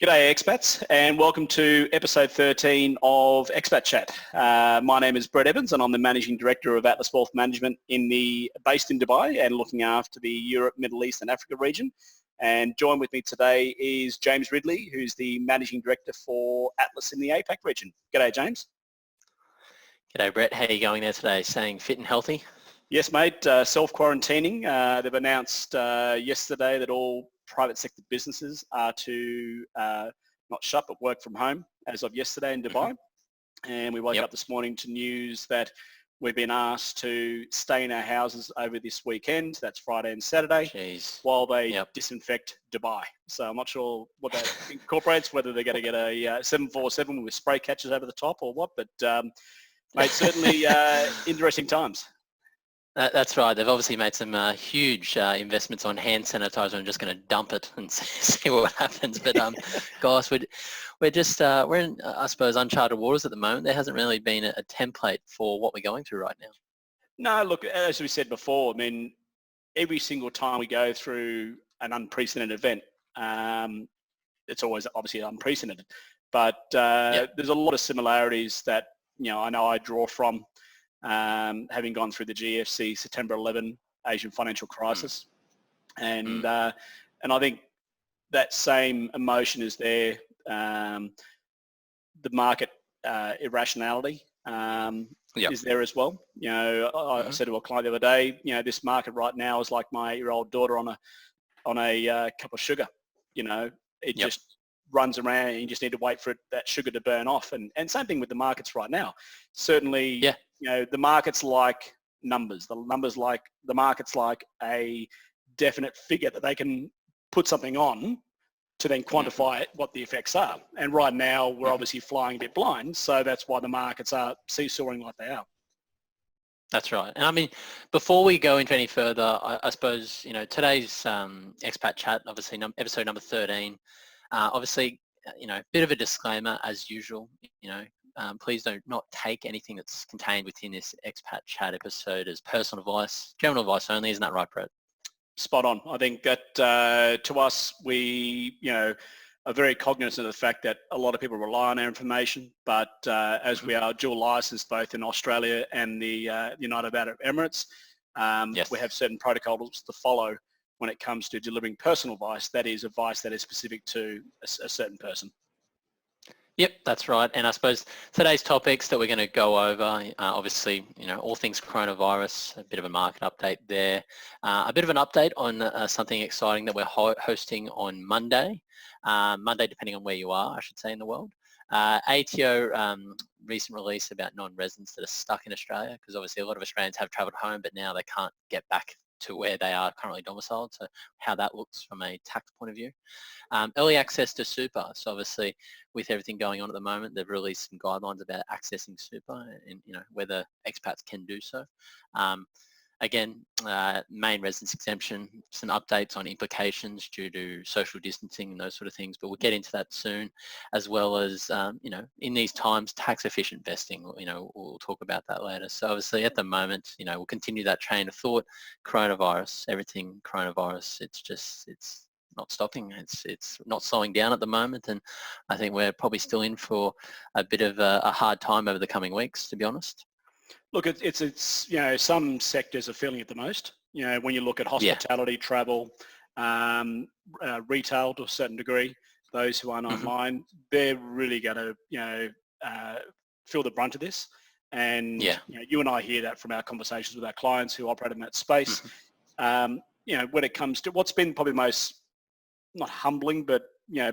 G'day expats and welcome to episode 13 of Expat Chat. My name is Brett Evans and I'm the Managing Director of Atlas Wealth Management based in Dubai and looking after the Europe, Middle East and Africa region. And joined with me today is James Ridley, who's the Managing Director for Atlas in the APAC region. G'day James. G'day Brett, how are you going there today? Staying fit and healthy? Yes mate, self-quarantining. They've announced yesterday that all private sector businesses are to not shut but work from home as of yesterday in Dubai. And we woke up this morning to news that we've been asked to stay in our houses over this weekend, that's Friday and Saturday, while they disinfect Dubai. So I'm not sure what that incorporates, whether they're going to get a 747 with spray catchers over the top or what, but mate, certainly interesting times. That's right. They've obviously made some huge investments on hand sanitizer and just going to dump it and see what happens. But gosh, we're in, I suppose, uncharted waters at the moment. There hasn't really been a template for what we're going through right now. No, look, as we said before, I mean, every single time we go through an unprecedented event, it's always obviously unprecedented. But there's a lot of similarities that I know I draw from. Having gone through the GFC September 11 Asian financial crisis, and I think that same emotion is there. The market irrationality is there as well. I said to a client the other day, this market right now is like my 8-year-old daughter on a cup of sugar. It just runs around and you just need to wait for that sugar to burn off. And same thing with the markets right now. Certainly, the markets like numbers. The markets like a definite figure that they can put something on to then quantify what the effects are. And right now, we're obviously flying a bit blind. So that's why the markets are seesawing like they are. That's right. And I mean, before we go into any further, I suppose, today's Expat Chat, obviously episode number 13, obviously, a bit of a disclaimer as usual, please do not take anything that's contained within this Expat Chat episode as personal advice, general advice only. Isn't that right, Brett? Spot on. I think that to us, we, are very cognizant of the fact that a lot of people rely on our information, but as we are dual licensed both in Australia and the United Arab Emirates, we have certain protocols to follow when it comes to delivering personal advice. That is advice that is specific to a certain person. Yep, that's right. And I suppose today's topics that we're going to go over, obviously, all things coronavirus, a bit of a market update there, a bit of an update on something exciting that we're hosting on Monday, depending on where you are, I should say, in the world. ATO recent release about non-residents that are stuck in Australia, because obviously a lot of Australians have travelled home, but now they can't get back to where they are currently domiciled, so how that looks from a tax point of view. Early access to super, so obviously with everything going on at the moment, they've released some guidelines about accessing super and whether expats can do so. Again, main residence exemption, some updates on implications due to social distancing and those sort of things, but we'll get into that soon, as well as, in these times, tax efficient vesting, we'll talk about that later. So obviously at the moment, we'll continue that train of thought. Coronavirus, everything coronavirus, it's not stopping. It's not slowing down at the moment, and I think we're probably still in for a bit of a hard time over the coming weeks, to be honest. Look, it's some sectors are feeling it the most. When you look at hospitality, travel, retail to a certain degree, those who aren't online, they're really going to feel the brunt of this. And you and I hear that from our conversations with our clients who operate in that space. When it comes to what's been probably most not humbling, but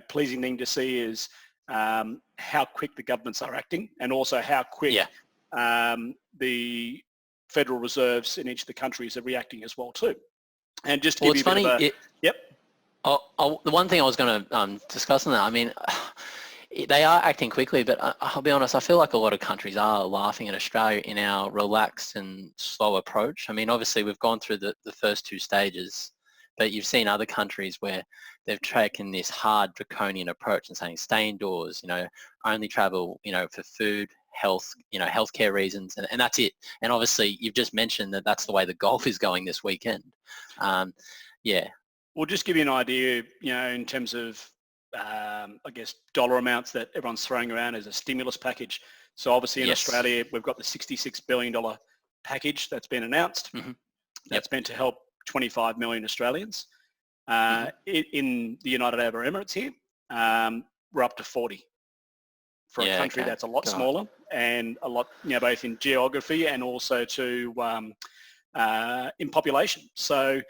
pleasing thing to see is how quick the governments are acting, and also how quick the Federal Reserves in each of the countries are reacting as well too. And just to give you a bit of a... the one thing I was going to discuss on that, I mean, they are acting quickly, but I'll be honest, I feel like a lot of countries are laughing at Australia in our relaxed and slow approach. I mean, obviously we've gone through the first two stages, but you've seen other countries where they've taken this hard draconian approach and saying stay indoors, only travel, for food, health, healthcare reasons, and that's it. And obviously you've just mentioned that that's the way the golf is going this weekend. We'll just give you an idea, in terms of I guess, dollar amounts that everyone's throwing around as a stimulus package. So obviously in Yes. Australia, we've got the $66 billion package that's been announced. That's meant to help 25 million Australians. In the United Arab Emirates here, we're up to 40. For a country that's a lot smaller and a lot, both in geography and also in population. So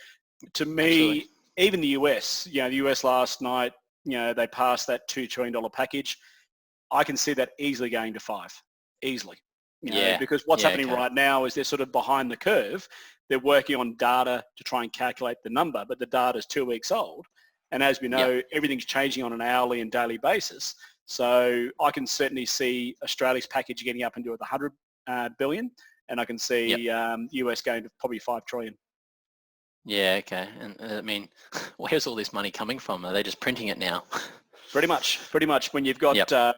to me, even the US, the US last night, they passed that $2 trillion package. I can see that easily going to 5, easily. Because what's happening right now is they're sort of behind the curve. They're working on data to try and calculate the number, but the data is 2 weeks old. And as we know, everything's changing on an hourly and daily basis. So I can certainly see Australia's package getting up into the 100 billion, and I can see US going to probably 5 trillion. Yeah, okay. And I mean, where's all this money coming from? Are they just printing it now? Pretty much. When you've got the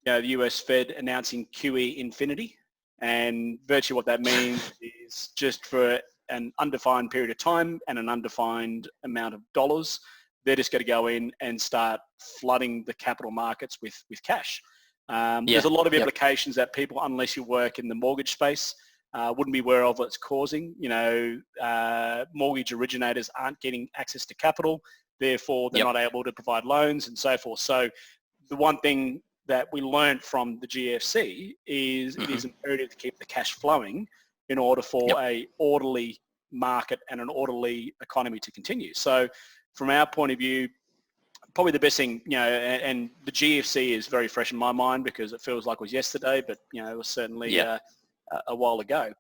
US Fed announcing QE infinity, and virtually what that means is just for an undefined period of time and an undefined amount of dollars, they're just going to go in and start flooding the capital markets with cash. There's a lot of implications that people, unless you work in the mortgage space, wouldn't be aware of what it's causing. Mortgage originators aren't getting access to capital, therefore they're not able to provide loans and so forth. So the one thing that we learned from the GFC is it is imperative to keep the cash flowing in order for a orderly market and an orderly economy to continue. So from our point of view, probably the best thing, and the GFC is very fresh in my mind because it feels like it was yesterday, but, it was certainly a while ago.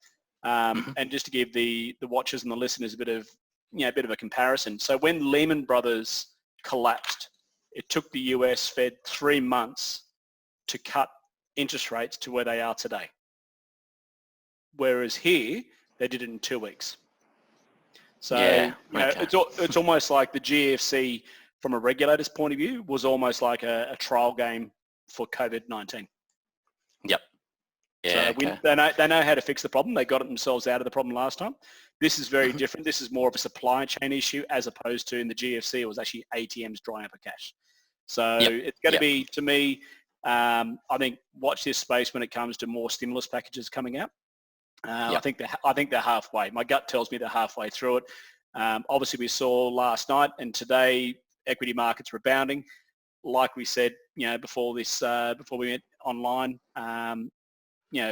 And just to give the watchers and the listeners a bit of a comparison. So when Lehman Brothers collapsed, it took the US Fed 3 months to cut interest rates to where they are today. Whereas here, they did it in 2 weeks. So it's almost like the GFC, from a regulator's point of view, was almost like a trial game for COVID-19. Yeah, so they know how to fix the problem. They got it themselves out of the problem last time. This is very different. This is more of a supply chain issue as opposed to in the GFC, it was actually ATMs drying up of cash. So it's going to be, to me, I think watch this space when it comes to more stimulus packages coming out. I think they're halfway. My gut tells me they're halfway through it. Obviously, we saw last night and today equity markets rebounding. Like we said, before we went online, the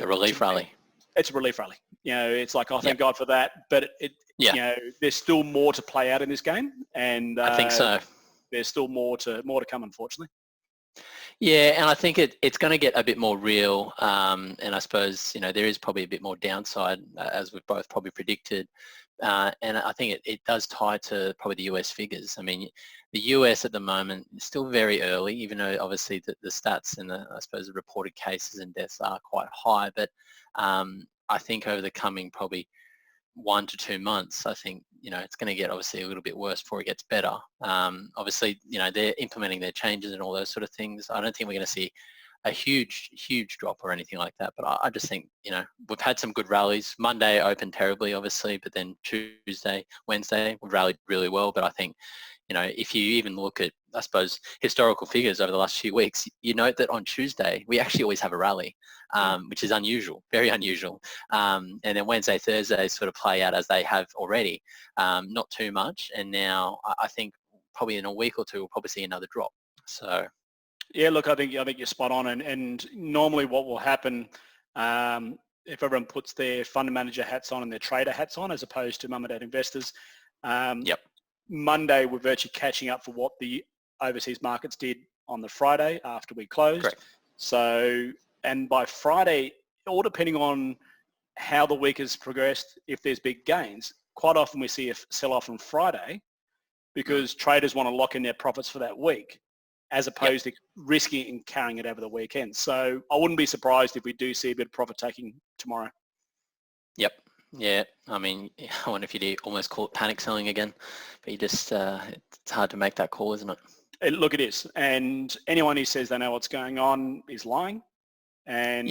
relief rally. It's a relief rally. It's like, oh, thank God for that. But there's still more to play out in this game, and I think so. There's still more to come, unfortunately. Yeah, and I think it's going to get a bit more real, and I suppose there is probably a bit more downside, as we've both probably predicted, and I think it does tie to probably the US figures. I mean, the US at the moment is still very early, even though obviously the stats and I suppose the reported cases and deaths are quite high, but I think over the coming probably 1 to 2 months, I think, it's going to get obviously a little bit worse before it gets better. Obviously, they're implementing their changes and all those sort of things. I don't think we're going to see a huge drop or anything like that, but I just think, we've had some good rallies. Monday opened terribly, obviously, but then Tuesday, Wednesday, we rallied really well. But I think, if you even look at, I suppose, historical figures over the last few weeks, you note that on Tuesday, we actually always have a rally, which is unusual, very unusual. And then Wednesday, Thursday sort of play out as they have already, not too much. And now I think probably in a week or two, we'll probably see another drop. So. Yeah, look, I think you're spot on. And normally what will happen, if everyone puts their fund manager hats on and their trader hats on, as opposed to mum and dad investors, Monday we're virtually catching up for what the overseas markets did on the Friday after we closed. Correct. So, and by Friday, all depending on how the week has progressed, if there's big gains, quite often we see a sell-off on Friday because traders want to lock in their profits for that week, as opposed to risking and carrying it over the weekend. So I wouldn't be surprised if we do see a bit of profit taking tomorrow. Yep. Yeah. I mean, I wonder if you'd almost call it panic selling again, but you just, it's hard to make that call, isn't it? Look, it is. And anyone who says they know what's going on is lying. And,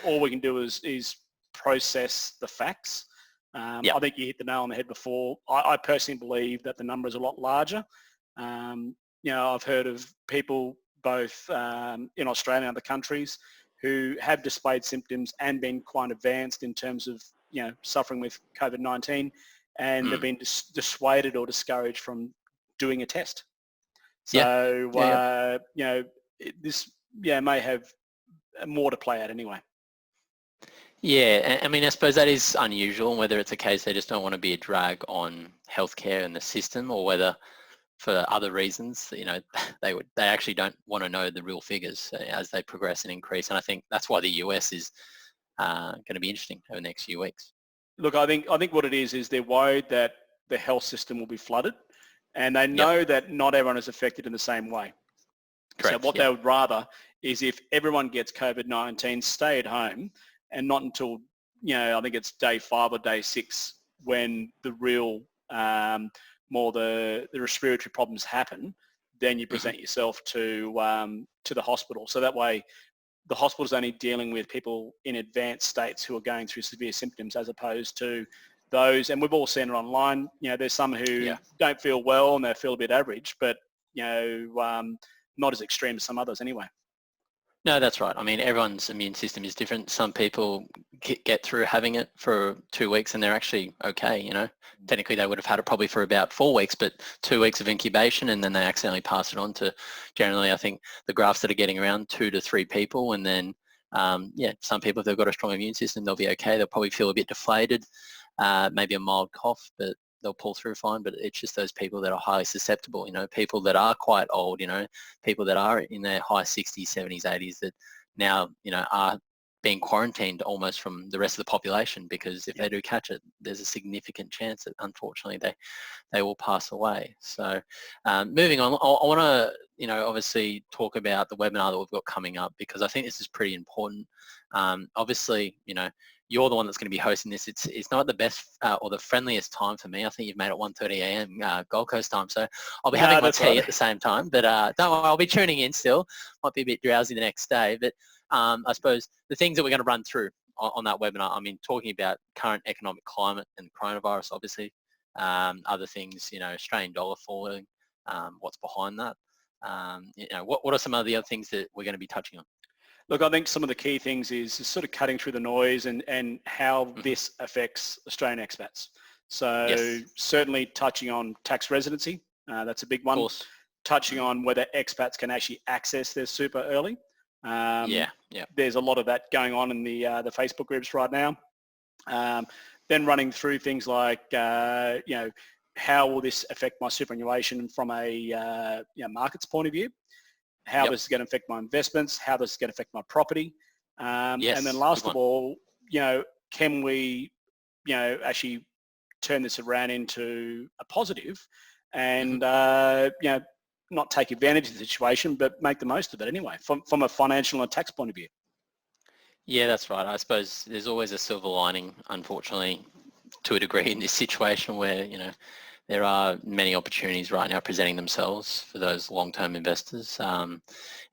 all we can do is process the facts. I think you hit the nail on the head before. I personally believe that the number is a lot larger. I've heard of people both in Australia and other countries who have displayed symptoms and been quite advanced in terms of, suffering with COVID-19, and they've been dissuaded or discouraged from doing a test. So, this may have more to play out anyway. Yeah, I mean, I suppose that is unusual, whether it's a case they just don't want to be a drag on healthcare and the system, or whether for other reasons, they actually don't want to know the real figures as they progress and increase. And I think that's why the US is going to be interesting over the next few weeks. Look, I think what it is they're worried that the health system will be flooded, and they know that not everyone is affected in the same way. Correct, so what they would rather is if everyone gets COVID-19, stay at home, and not until, I think it's day 5 or day 6 when the real, more the respiratory problems happen, then you present yourself to the hospital. So that way the hospital's only dealing with people in advanced states who are going through severe symptoms, as opposed to those, and we've all seen it online, there's some who don't feel well and they feel a bit average, but, not as extreme as some others anyway. No, that's right. I mean, everyone's immune system is different. Some people get through having it for 2 weeks and they're actually okay, Technically they would have had it probably for about 4 weeks, but 2 weeks of incubation, and then they accidentally pass it on to, generally, I think the graphs that are getting around 2 to 3 people. And then, some people, if they've got a strong immune system, they'll be okay. They'll probably feel a bit deflated, maybe a mild cough, but they'll pull through fine. But it's just those people that are highly susceptible, people that are quite old, people that are in their high 60s, 70s, 80s that now, are being quarantined almost from the rest of the population, because if they do catch it, there's a significant chance that unfortunately they will pass away. So moving on, I want to, obviously talk about the webinar that we've got coming up, because I think this is pretty important. Obviously, you're the one that's going to be hosting this. It's not the best or the friendliest time for me. I think you've made it 1:30 a.m. Gold Coast time, so I'll be having my tea at the same time. But don't worry, I'll be tuning in still. Might be a bit drowsy the next day, but I suppose the things that we're going to run through on that webinar, I mean, talking about current economic climate and coronavirus, obviously, other things, Australian dollar falling, what's behind that. What are some of the other things that we're going to be touching on? Look, I think some of the key things is sort of cutting through the noise and how this affects Australian expats. So certainly touching on tax residency, that's a big one. Of course. Touching on whether expats can actually access their super early. There's a lot of that going on in the Facebook groups right now. Then running through things like, how will this affect my superannuation from a markets point of view? How this is going to affect my investments, how this is going to affect my property. And then last of all, can we, actually turn this around into a positive and, not take advantage of the situation, but make the most of it anyway, from a financial and tax point of view. Yeah, that's right. I suppose there's always a silver lining, unfortunately, to a degree in this situation where, there are many opportunities right now presenting themselves for those long-term investors.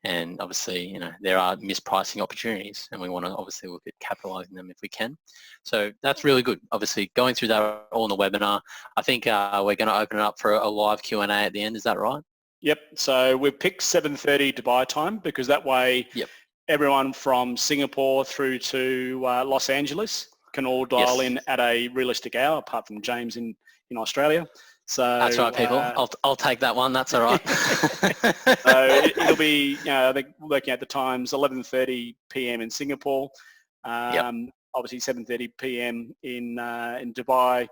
And obviously, there are mispricing opportunities, and we want to obviously look at capitalizing them if we can. So that's really good. Obviously, going through that all in the webinar, I think we're going to open it up for a live Q&A at the end. Is that right? Yep. So we've picked 7:30 Dubai time, because that way everyone from Singapore through to Los Angeles can all dial in at a realistic hour, apart from James in Australia. So that's right, people. I'll take that one. That's all right. So it'll be, I think, working at the times, 11:30 p.m. in Singapore, obviously 7:30 p.m. in Dubai,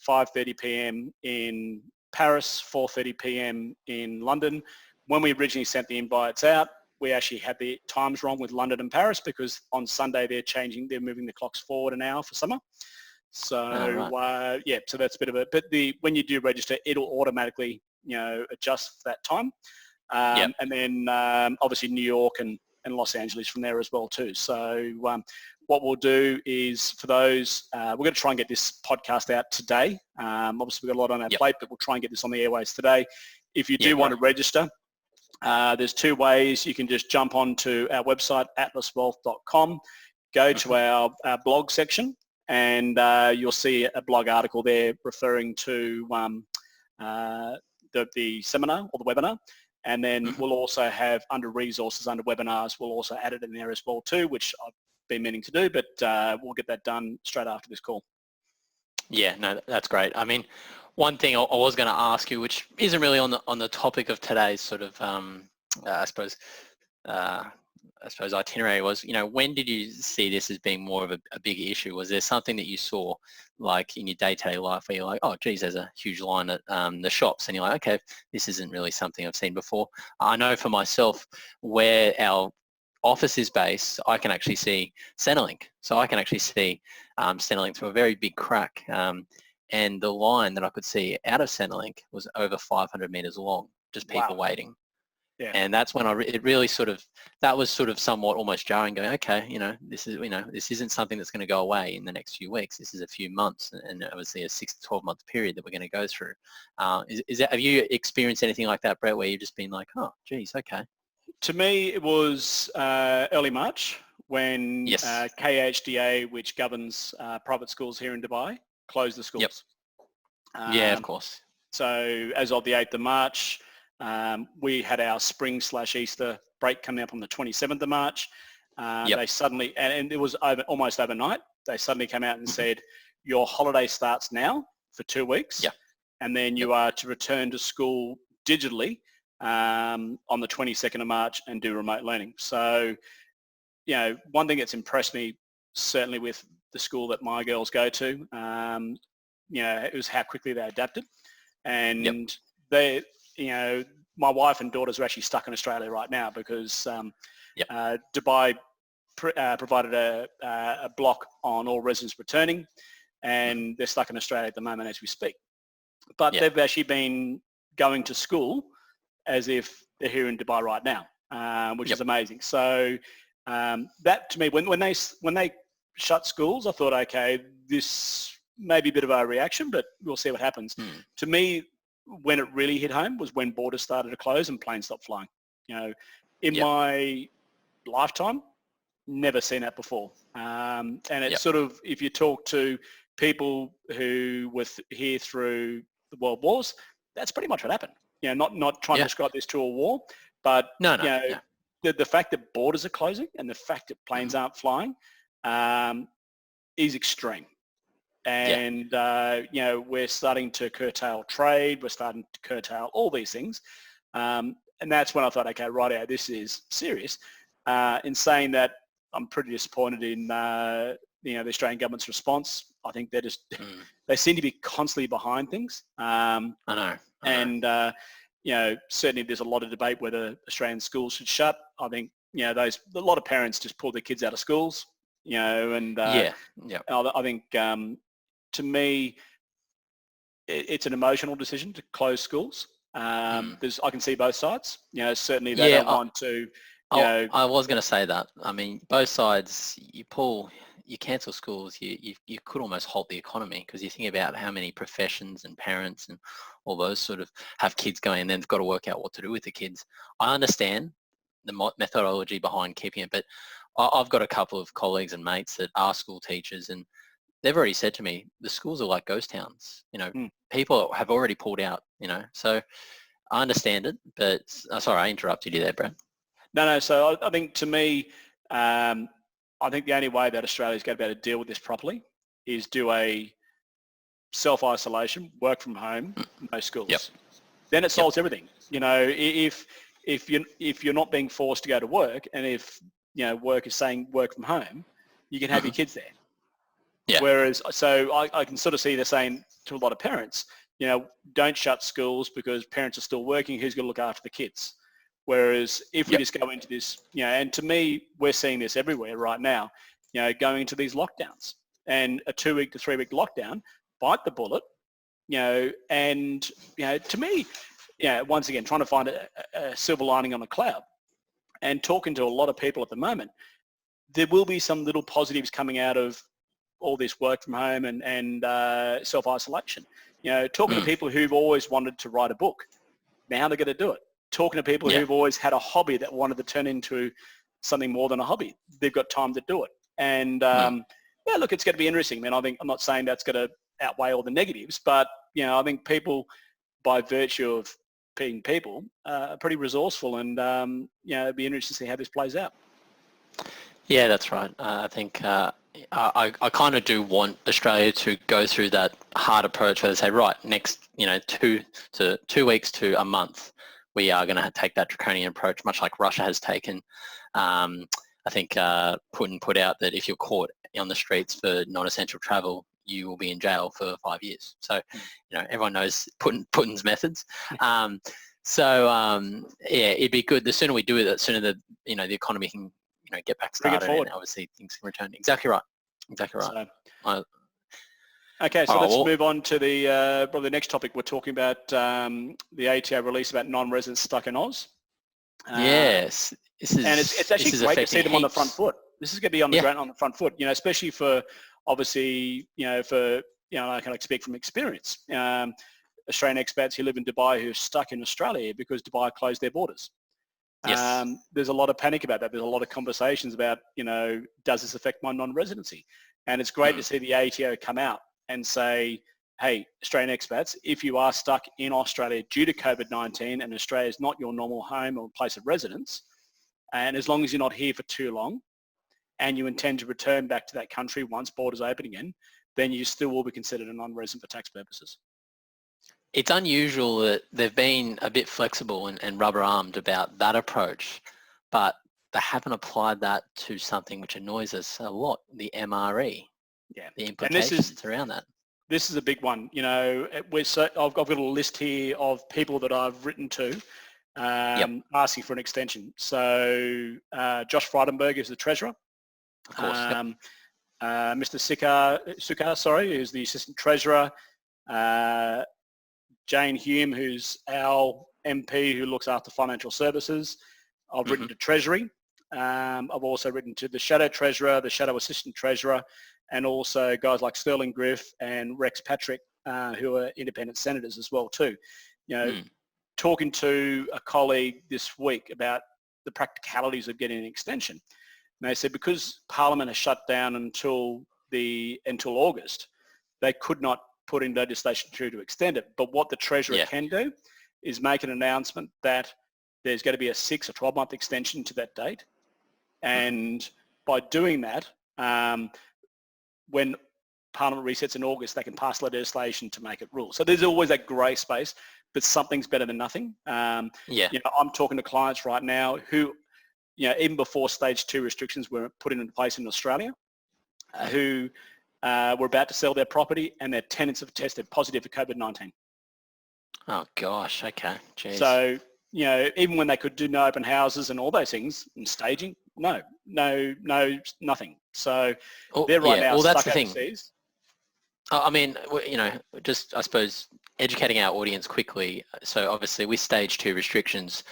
5:30 p.m. in Paris, 4:30 p.m. in London. When we originally sent the invites out, we actually had the times wrong with London and Paris, because on Sunday they're moving the clocks forward an hour for summer. So so that's a bit of it. But when you do register, it'll automatically adjust that time, and then obviously New York and Los Angeles from there as well too. So what we'll do is, for those, we're going to try and get this podcast out today. Obviously we've got a lot on our plate, but we'll try and get this on the airways today. If you do want to register, there's 2 ways. You can just jump onto our website, atlaswealth.com, go to our blog section, and you'll see a blog article there referring to the seminar or the webinar. And then we'll also have under resources, under webinars, we'll also add it in there as well too, which I've been meaning to do, but we'll get that done straight after this call. Yeah, no, that's great. I mean, one thing I was going to ask you, which isn't really on the topic of today's sort of, I suppose itinerary, was, when did you see this as being more of a big issue? Was there something that you saw, like in your day-to-day life, where you're like, oh, geez, there's a huge line at the shops, and you're like, okay, this isn't really something I've seen before. I know for myself, where our office is based, I can actually see Centrelink. So I can actually see Centrelink through a very big crack. And the line that I could see out of Centrelink was over 500 meters long, just people waiting. Yeah. And that's when it really sort of, that was sort of somewhat almost jarring, going, okay, this is, this isn't something that's going to go away in the next few weeks. This is a few months, and obviously a 6 to 12 month period that we're going to go through. Have you experienced anything like that, Brett, where you've just been like, oh, geez, okay? To me, it was early March when Yes. KHDA, which governs private schools here in Dubai, closed the schools. Yep. Yeah, of course. So as of the 8th of March, we had our spring/Easter break coming up on the 27th of March. Yep. They suddenly, and it was almost overnight, they suddenly came out and said, your holiday starts now for 2 weeks. Yep. And then you are to return to school digitally on the 22nd of March and do remote learning. So, one thing that's impressed me, certainly with the school that my girls go to, it was how quickly they adapted. And they, my wife and daughters are actually stuck in Australia right now because Dubai provided a block on all residents returning, and they're stuck in Australia at the moment as we speak. But they've actually been going to school as if they're here in Dubai right now, which is amazing. So that, to me, when they shut schools, I thought, okay, this may be a bit of a reaction, but we'll see what happens. To me, when it really hit home was when borders started to close and planes stopped flying. In my lifetime, never seen that before. And it's sort of, if you talk to people who were here through the world wars, that's pretty much what happened. Not trying to describe this to a war, but the fact that borders are closing and the fact that planes aren't flying is extreme. And, we're starting to curtail trade. We're starting to curtail all these things. And that's when I thought, okay, right, this is serious. In saying that, I'm pretty disappointed in, the Australian government's response. I think they're just, they seem to be constantly behind things. I know. And, certainly there's a lot of debate whether Australian schools should shut. I think, a lot of parents just pull their kids out of schools, and I think, to me, it's an emotional decision to close schools. I can see both sides. Certainly they don't want to. I was going to say that. I mean, both sides. You cancel schools. You could almost halt the economy, because you think about how many professions and parents and all those sort of have kids going, and then they've got to work out what to do with the kids. I understand the methodology behind keeping it, but I've got a couple of colleagues and mates that are school teachers, and they've already said to me, the schools are like ghost towns. People have already pulled out, so I understand it, but sorry, I interrupted you there, Brad. No. So I think, to me, I think the only way that Australia's going to be able to deal with this properly is do a self-isolation, work from home, no schools. Then it solves everything. If you're not being forced to go to work, and if work is saying work from home, you can have your kids there. Whereas, so I can sort of see they're saying to a lot of parents, don't shut schools because parents are still working. Who's going to look after the kids? Whereas if we just go into this, and to me, we're seeing this everywhere right now, going into these lockdowns, and a 2 week to 3 week lockdown, bite the bullet, and, to me, once again, trying to find a silver lining on a cloud, and talking to a lot of people at the moment, there will be some little positives coming out of all this work from home and self-isolation. Talking to people who've always wanted to write a book, now they're going to do it. Talking to people who've always had a hobby that wanted to turn into something more than a hobby, they've got time to do it. And look, it's going to be interesting. I mean, I'm not saying that's going to outweigh all the negatives, but I think people, by virtue of being people, are pretty resourceful, and it'd be interesting to see how this plays out. Yeah, that's right. I think I kind of do want Australia to go through that hard approach where they say, right, next 2 weeks to a month, we are going to take that draconian approach, much like Russia has taken. I think Putin put out that if you're caught on the streets for non-essential travel, you will be in jail for 5 years. So, everyone knows Putin's methods. Yeah, it'd be good. The sooner we do it, the sooner the economy can get back started, and obviously things can return. Exactly right. Okay, so let's move on to the probably the next topic. We're talking about the ATO release about non-residents stuck in Oz. Yes, it's actually great to see them on the front foot. This is going to be on the front foot, especially for obviously, I can speak from experience. Australian expats who live in Dubai who are stuck in Australia because Dubai closed their borders. Yes. There's a lot of panic about that. There's a lot of conversations about, does this affect my non-residency? And it's great to see the ATO come out and say, hey, Australian expats, if you are stuck in Australia due to COVID-19 and Australia is not your normal home or place of residence, and as long as you're not here for too long and you intend to return back to that country once borders open again, then you still will be considered a non-resident for tax purposes. It's unusual that they've been a bit flexible and rubber-armed about that approach, but they haven't applied that to something which annoys us a lot, the MRE, the implications around that. This is a big one. I've got a list here of people that I've written to asking for an extension. So Josh Frydenberg is the treasurer. Of course. Mr. Sukar, who's the assistant treasurer. Jane Hume, who's our MP who looks after financial services. I've written to Treasury. I've also written to the Shadow Treasurer, the Shadow Assistant Treasurer, and also guys like Sterling Griff and Rex Patrick, who are independent senators as well too. Talking to a colleague this week about the practicalities of getting an extension. And they said because Parliament has shut down until August, they could not put in legislation to extend it. But what the Treasurer can do is make an announcement that there's going to be a 6 or 12-month extension to that date. And by doing that, when Parliament resets in August, they can pass legislation to make it rule. So there's always that grey space, but something's better than nothing. I'm talking to clients right now who, even before stage 2 restrictions were put in place in Australia, who were about to sell their property and their tenants have tested positive for COVID-19. Oh gosh, okay. Jeez. So, even when they could do no open houses and all those things and staging, no, nothing. So they're right now that's stuck the overseas. Thing. I mean, just I suppose educating our audience quickly. So obviously with stage 2 restrictions,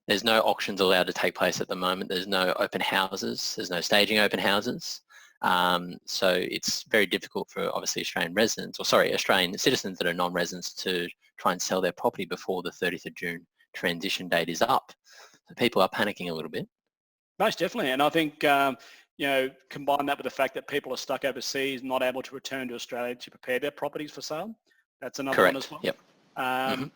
there's no auctions allowed to take place at the moment. There's no open houses. There's no staging open houses. So it's very difficult for obviously Australian citizens that are non-residents to try and sell their property before the 30th of June transition date is up. So people are panicking a little bit. Most definitely. And I think, combine that with the fact that people are stuck overseas, not able to return to Australia to prepare their properties for sale. That's another one as well. Yep.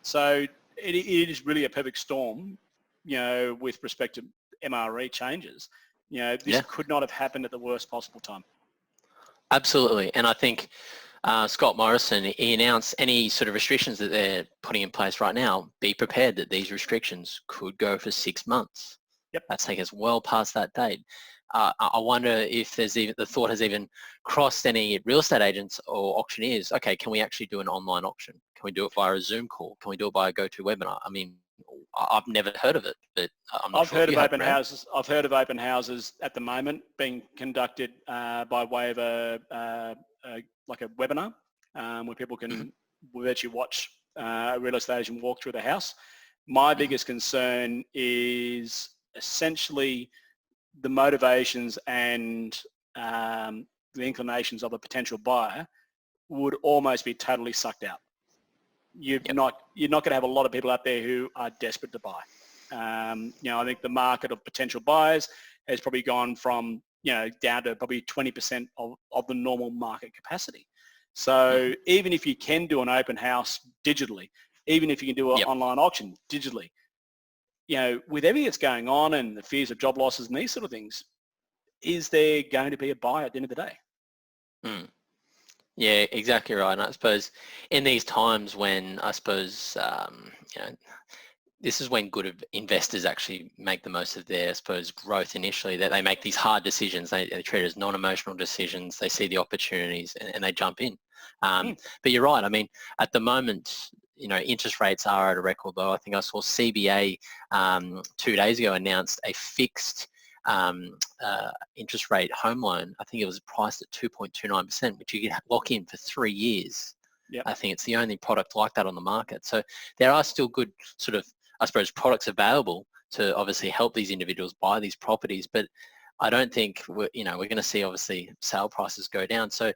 So it is really a perfect storm, with respect to MRE changes. This could not have happened at the worst possible time. Absolutely. And I think Scott Morrison, he announced any sort of restrictions that they're putting in place right now, be prepared that these restrictions could go for 6 months. Yep. That's taking us well past that date. I wonder if there's even the thought has even crossed any real estate agents or auctioneers. Okay, can we actually do an online auction? Can we do it via a Zoom call? Can we do it by a GoToWebinar? I mean, I've never heard of it, but I'm not sure. I've heard of open houses at the moment being conducted by way of a webinar where people can virtually watch a real estate agent walk through the house. My biggest concern is essentially the motivations and the inclinations of a potential buyer would almost be totally sucked out. You're not going to have a lot of people out there who are desperate to buy. I think the market of potential buyers has probably gone from down to probably 20% of the normal market capacity. So even if you can do an open house digitally, even if you can do an Yep. online auction digitally. With everything that's going on and the fears of job losses and these sort of things, is there going to be a buyer at the end of the day? Mm. Yeah, exactly right. And I suppose in these times when this is when good investors actually make the most of their, I suppose, growth initially, that they make these hard decisions. They treat it as non-emotional decisions. They see the opportunities and they jump in. But you're right. I mean, at the moment, interest rates are at a record low. I think I saw CBA 2 days ago announced a fixed interest rate home loan. I think it was priced at 2.29%, which you can lock in for 3 years. Yep. I think it's the only product like that on the market. So there are still good sort of, I suppose, products available to obviously help these individuals buy these properties. But I don't think we're going to see obviously sale prices go down. So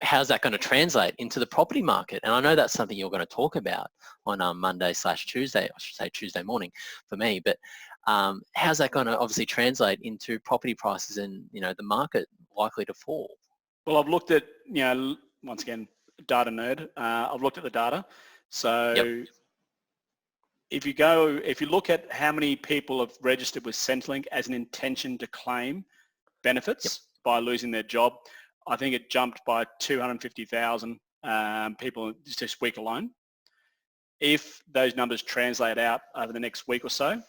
how's that going to translate into the property market? And I know that's something you're going to talk about on Monday/Tuesday, I should say Tuesday morning for me. But how's that going to obviously translate into property prices and, the market likely to fall? Well, I've looked at, once again, data nerd. I've looked at the data. So Yep. if you look at how many people have registered with Centrelink as an intention to claim benefits by losing their job, I think it jumped by 250,000 people just this week alone. If those numbers translate out over the next week or so,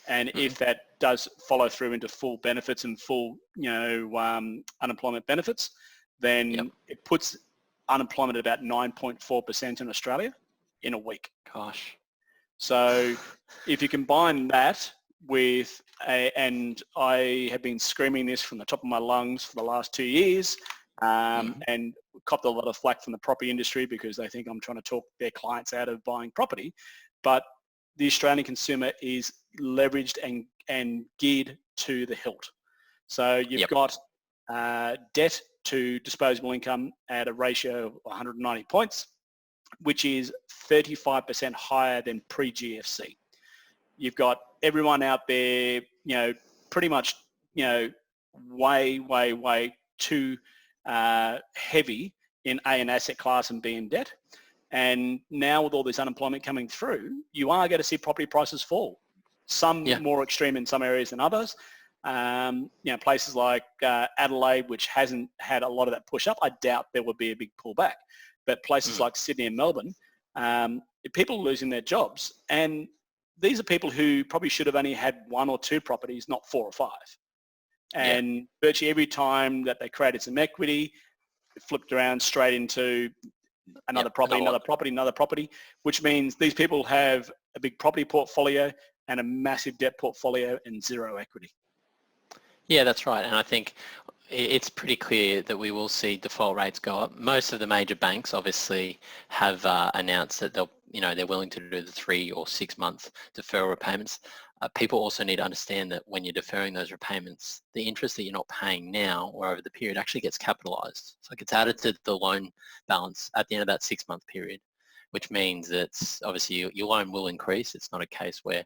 and if that does follow through into full benefits and full, unemployment benefits, then it puts unemployment at about 9.4% in Australia in a week. Gosh. So if you combine that with, and I have been screaming this from the top of my lungs for the last 2 years, and copped a lot of flack from the property industry because they think I'm trying to talk their clients out of buying property. But the Australian consumer is leveraged and geared to the hilt. So you've got debt to disposable income at a ratio of 190 points, which is 35% higher than pre-GFC. You've got everyone out there, pretty much, way too heavy in A, an asset class, and B, in debt. And now with all this unemployment coming through, you are going to see property prices fall. Some more extreme in some areas than others. Places like Adelaide, which hasn't had a lot of that push up, I doubt there would be a big pullback. But places like Sydney and Melbourne, people are losing their jobs. And these are people who probably should have only had 1 or 2 properties, not 4 or 5. And virtually every time that they created some equity, it flipped around straight into another property, another property, which means these people have a big property portfolio and a massive debt portfolio and zero equity. Yeah, that's right. And I think it's pretty clear that we will see default rates go up. Most of the major banks obviously have announced that they're willing to do the 3 or 6 month deferral repayments. People also need to understand that when you're deferring those repayments, the interest that you're not paying now or over the period actually gets capitalized. So it gets added to the loan balance at the end of that 6 month period, which means that obviously your loan will increase. It's not a case where,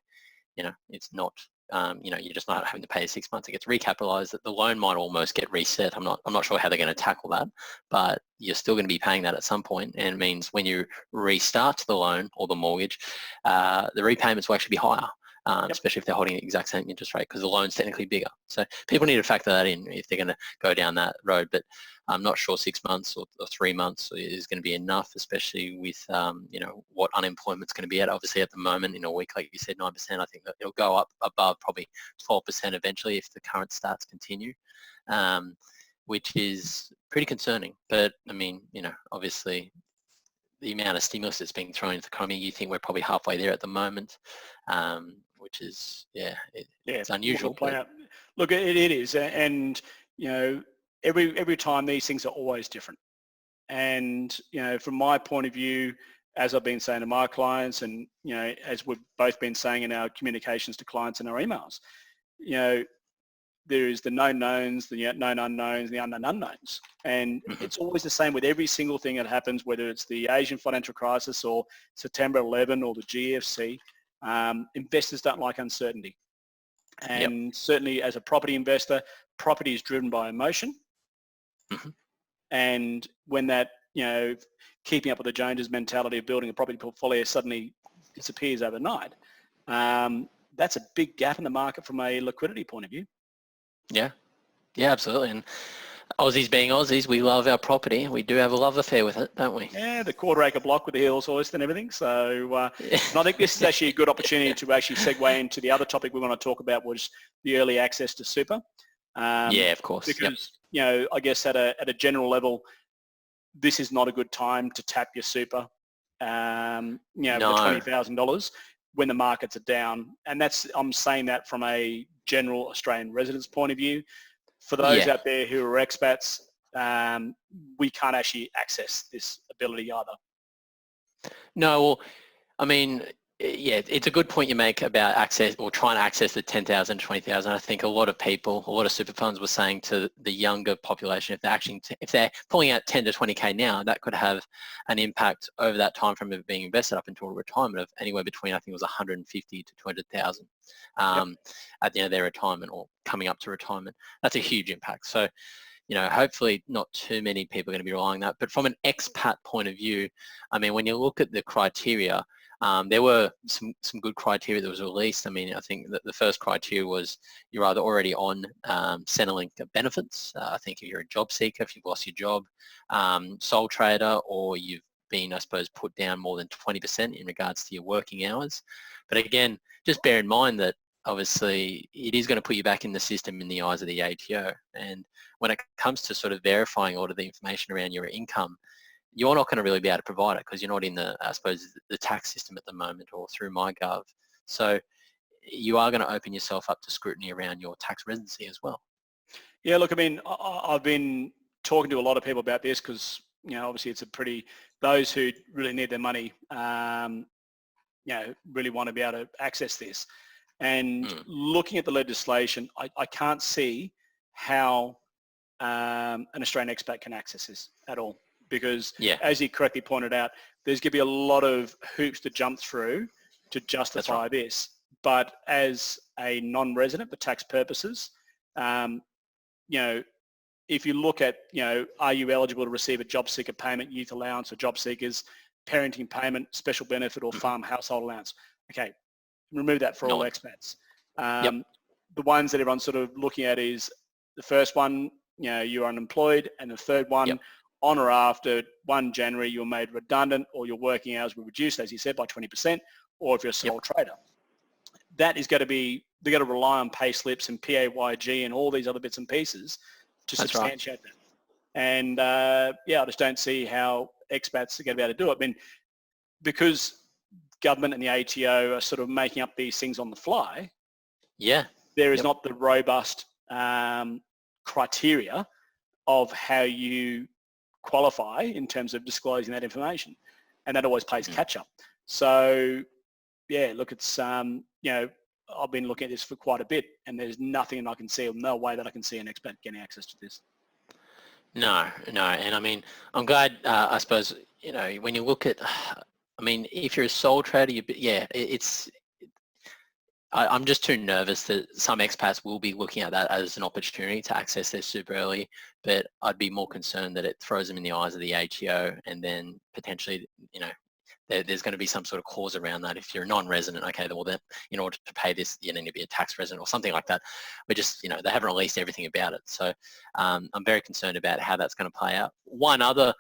it's not, you're just not having to pay 6 months. It gets recapitalized. The loan might almost get reset. I'm not sure how they're going to tackle that, but you're still going to be paying that at some point. And it means when you restart the loan or the mortgage, the repayments will actually be higher. Especially if they're holding the exact same interest rate because the loan's technically bigger. So people need to factor that in if they're going to go down that road. But I'm not sure 6 months or 3 months is going to be enough, especially with, what unemployment's going to be at. Obviously at the moment in a week, like you said, 9%, I think that it'll go up above probably 12% eventually if the current stats continue, which is pretty concerning. But I mean, obviously the amount of stimulus that's being thrown into the economy, you think we're probably halfway there at the moment. Which is, it's unusual. Look, it is. And, every time these things are always different. And, from my point of view, as I've been saying to my clients and, as we've both been saying in our communications to clients and our emails, there is the known knowns, the known unknowns, the unknown unknowns. And it's always the same with every single thing that happens, whether it's the Asian financial crisis or September 11 or the GFC. Investors don't like uncertainty. And certainly as a property investor, property is driven by emotion. And when that, keeping up with the Joneses mentality of building a property portfolio suddenly disappears overnight, that's a big gap in the market from a liquidity point of view. Yeah, yeah, absolutely. And Aussies being Aussies, we love our property. We do have a love affair with it, don't we? Yeah, the quarter acre block with the hills hoist and everything. So Yeah. and I think this is actually a good opportunity to actually segue into the other topic we want to talk about, was the early access to super. Yeah, of course. Because, you know, I guess at a general level, this is not a good time to tap your super, you know, No. for $20,000 when the markets are down. And that's, I'm saying that from a general Australian residents point of view. For those out there who are expats, we can't actually access this ability either. No, well, I mean, yeah, it's a good point you make about access or trying to access the 10,000, 20,000. I think a lot of people, a lot of super funds were saying to the younger population, if they're pulling out 10 to 20K now, that could have an impact over that time frame of being invested up until retirement of anywhere between, I think it was 150 to 200,000 at the end of their retirement or coming up to retirement. That's a huge impact. So, you know, hopefully not too many people are going to be relying on that. But from an expat point of view, I mean, when you look at the criteria, there were some good criteria that was released. I mean, I think that the first criteria was you're either already on Centrelink benefits. I think if you're a job seeker, if you've lost your job, sole trader, or you've been, I suppose, put down more than 20% in regards to your working hours. But again, just bear in mind that obviously it is going to put you back in the system in the eyes of the ATO. And when it comes to sort of verifying all of the information around your income, you're not going to really be able to provide it because you're not in the, I suppose, the tax system at the moment or through MyGov. So you are going to open yourself up to scrutiny around your tax residency as well. Yeah, look, I mean, I've been talking to a lot of people about this because, you know, obviously it's a pretty, those who really need their money, you know, really want to be able to access this. And looking at the legislation, I can't see how an Australian expat can access this at all. Because as you correctly pointed out, there's going to be a lot of hoops to jump through to justify this. But as a non-resident for tax purposes, you know, if you look at, you know, are you eligible to receive a job seeker payment, youth allowance or job seekers, parenting payment, special benefit or farm household allowance? Okay, remove that for all expats. The ones that everyone's sort of looking at is the first one, you know, you're unemployed, and the third one, on or after 1 January, you're made redundant or your working hours were reduced, as you said, by 20%, or if you're a sole trader. That is going to be, they're going to rely on pay slips and PAYG and all these other bits and pieces to substantiate that. And yeah, I just don't see how expats are going to be able to do it. I mean, because government and the ATO are sort of making up these things on the fly, there is not the robust criteria of how you qualify in terms of disclosing that information, and that always plays catch up. So yeah, look, it's you know, I've been looking at this for quite a bit, and there's nothing I can see, or no way that I can see an expat getting access to this. No, and I mean, I'm glad, I suppose, you know, when you look at, I mean, if you're a sole trader, I'm just too nervous that some expats will be looking at that as an opportunity to access their super early, but I'd be more concerned that it throws them in the eyes of the ATO, and then potentially, you know, there's going to be some sort of clause around that. If you're a non-resident, okay, well then, in order to pay this, you need to be a tax resident or something like that. But just, you know, they haven't released everything about it. So I'm very concerned about how that's going to play out. One other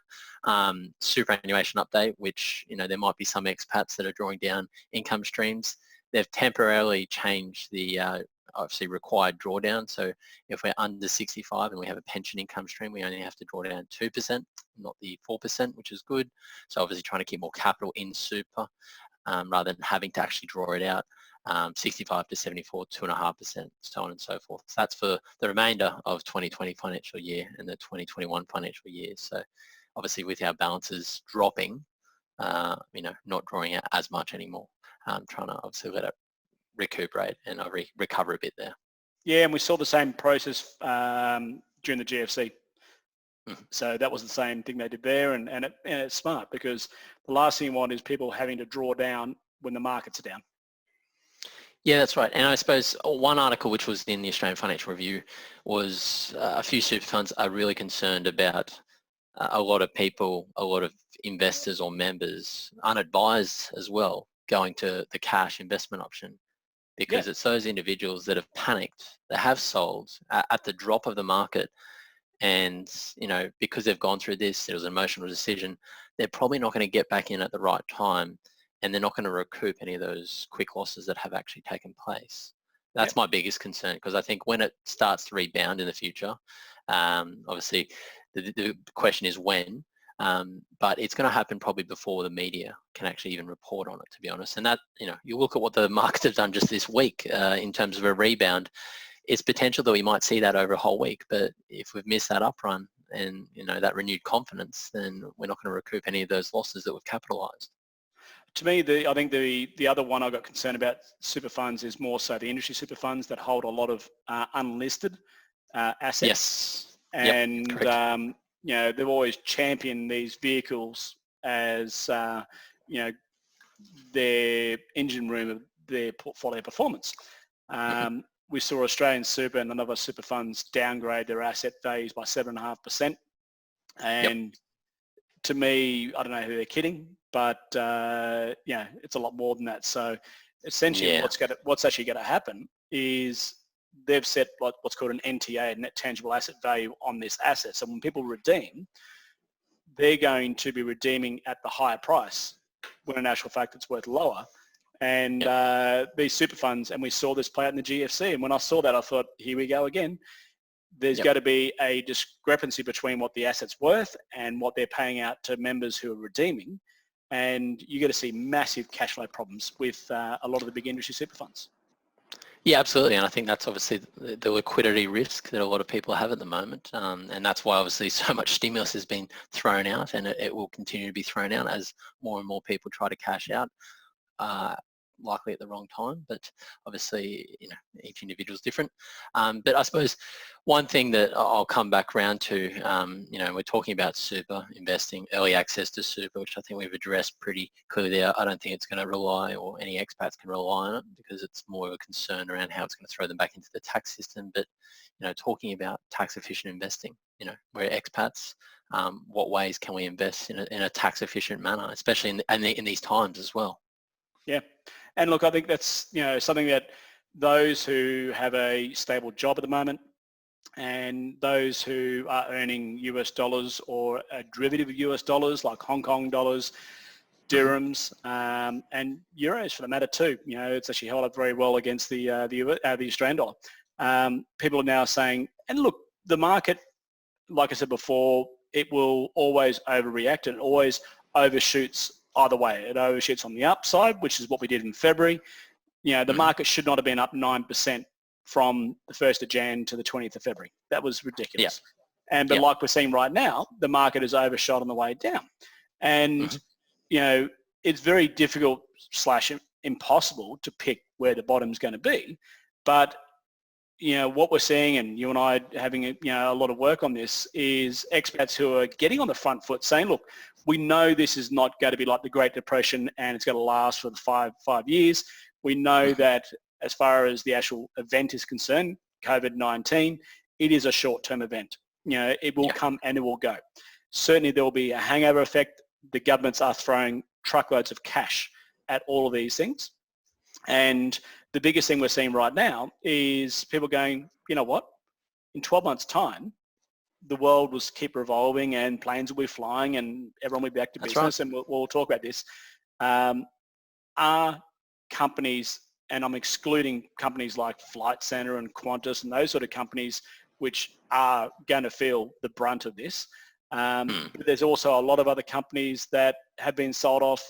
superannuation update, which, you know, there might be some expats that are drawing down income streams. They've temporarily changed the obviously required drawdown. So if we're under 65 and we have a pension income stream, we only have to draw down 2%, not the 4%, which is good. So obviously trying to keep more capital in super rather than having to actually draw it out. 65 to 74, 2.5%, so on and so forth. So that's for the remainder of 2020 financial year and the 2021 financial year. So obviously with our balances dropping, you know, not drawing out as much anymore. Trying to obviously let it recuperate and recover a bit there. Yeah, and we saw the same process during the GFC. So that was the same thing they did there, and it's smart, because the last thing you want is people having to draw down when the markets are down. Yeah, that's right. And I suppose one article which was in the Australian Financial Review was a few super funds are really concerned about a lot of people, a lot of investors or members, unadvised as well, going to the cash investment option, because it's those individuals that have panicked, they have sold at the drop of the market, and because they've gone through this, it was an emotional decision, they're probably not going to get back in at the right time, and they're not going to recoup any of those quick losses that have actually taken place. That's my biggest concern, because I think when it starts to rebound in the future, obviously the question is when, but it's going to happen probably before the media can actually even report on it, to be honest. And that, you look at what the markets have done just this week in terms of a rebound, it's potential that we might see that over a whole week. But if we've missed that up run and, that renewed confidence, then we're not going to recoup any of those losses that we've capitalized. To me, I think the other one I got concerned about super funds is more so the industry super funds that hold a lot of unlisted assets. Yes. And, they've always championed these vehicles as, their engine room of their portfolio performance. We saw Australian Super and another super funds downgrade their asset values by 7.5%. And to me, I don't know who they're kidding, but it's a lot more than that. So essentially what's actually going to happen is they've set what's called an NTA, net tangible asset value, on this asset. So when people redeem, they're going to be redeeming at the higher price when in actual fact it's worth lower. And these super funds, and we saw this play out in the GFC, and when I saw that I thought, here we go again. There's got to be a discrepancy between what the asset's worth and what they're paying out to members who are redeeming, and you're going to see massive cash flow problems with a lot of the big industry super funds. Yeah, absolutely. And I think that's obviously the liquidity risk that a lot of people have at the moment. And that's why obviously so much stimulus has been thrown out, and it will continue to be thrown out as more and more people try to cash out, likely at the wrong time. But obviously, each individual is different. But I suppose one thing that I'll come back around to, we're talking about super investing, early access to super, which I think we've addressed pretty clearly there. I don't think it's going to rely, or any expats can rely on it, because it's more of a concern around how it's going to throw them back into the tax system. But, talking about tax efficient investing, we're expats. What ways can we invest in a tax efficient manner, especially in these times as well? Yeah. And look, I think that's, something that those who have a stable job at the moment, and those who are earning US dollars or a derivative of US dollars like Hong Kong dollars, dirhams, and euros for the matter too. It's actually held up very well against the Australian dollar. People are now saying, and look, the market, like I said before, it will always overreact, and it always overshoots either way. It overshoots on the upside, which is what we did in February. The market should not have been up 9% from the 1st of Jan to the 20th of February. That was ridiculous. But like we're seeing right now, the market is overshot on the way down. And, it's very difficult / impossible to pick where the bottom's going to be. But, what we're seeing, and you and I having a lot of work on this, is expats who are getting on the front foot saying, look, we know this is not going to be like the Great Depression and it's going to last for the five years. We know that as far as the actual event is concerned, COVID-19, it is a short-term event. It will come and it will go. Certainly there will be a hangover effect. The governments are throwing truckloads of cash at all of these things. And the biggest thing we're seeing right now is people going, you know what, in 12 months' time, the world will keep revolving and planes will be flying and everyone will be back to business. Right. And we'll talk about this. Are companies, and I'm excluding companies like Flight Centre and Qantas and those sort of companies, which are going to feel the brunt of this. But there's also a lot of other companies that have been sold off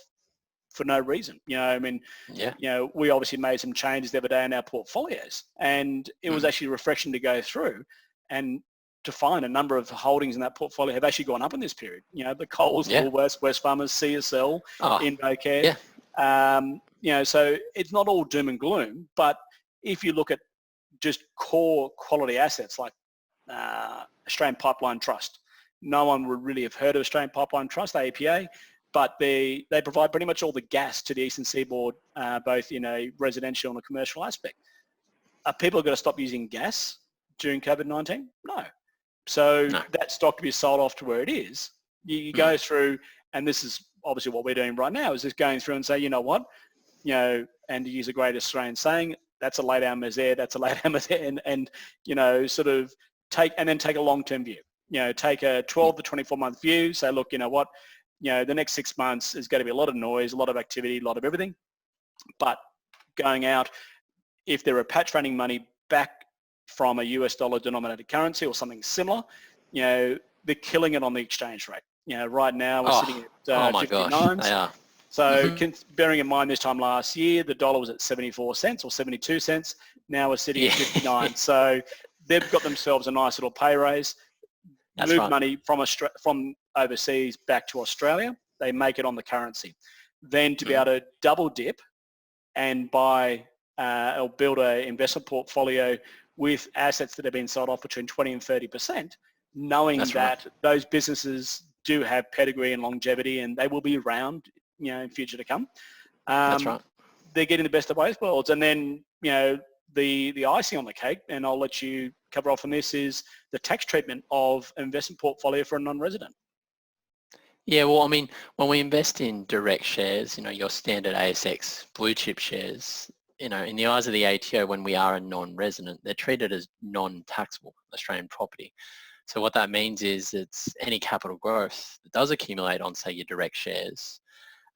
for no reason. We obviously made some changes the other day in our portfolios, and it was actually refreshing to go through and to find a number of holdings in that portfolio have actually gone up in this period. The Coles, Woolworths, Wesfarmers, CSL, InvoCare. So it's not all doom and gloom, but if you look at just core quality assets like Australian Pipeline Trust, no one would really have heard of Australian Pipeline Trust, APA, but they provide pretty much all the gas to the Eastern Seaboard, both in a residential and a commercial aspect. Are people going to stop using gas during COVID-19? No. So that stock to be sold off to where it is, you go through, and this is obviously what we're doing right now, is just going through and say, you know what, and to use a great Australian saying, that's a lay down misère, that's a lay down misère, and sort of take a long-term view. Take a 12 to 24 month view, say, look, you know what, the next 6 months is going to be a lot of noise, a lot of activity, a lot of everything, but going out, if they're repatriating money back from a US dollar denominated currency or something similar, they're killing it on the exchange rate. Right now we're sitting at my 59. gosh, they are. So bearing in mind this time last year, the dollar was at 74 cents or 72 cents. Now we're sitting at 59. So they've got themselves a nice little pay raise. That's Move right. money from overseas back to Australia. They make it on the currency. Then to be able to double dip and buy or build an investment portfolio with assets that have been sold off between 20 and 30%, knowing that those businesses do have pedigree and longevity and they will be around, in future to come. That's right. They're getting the best of both worlds. And then, the icing on the cake, and I'll let you cover off on this, is the tax treatment of investment portfolio for a non-resident. Yeah, well, I mean, when we invest in direct shares, your standard ASX blue chip shares, in the eyes of the ATO, when we are a non-resident, they're treated as non-taxable Australian property. So what that means is it's any capital growth that does accumulate on, say, your direct shares,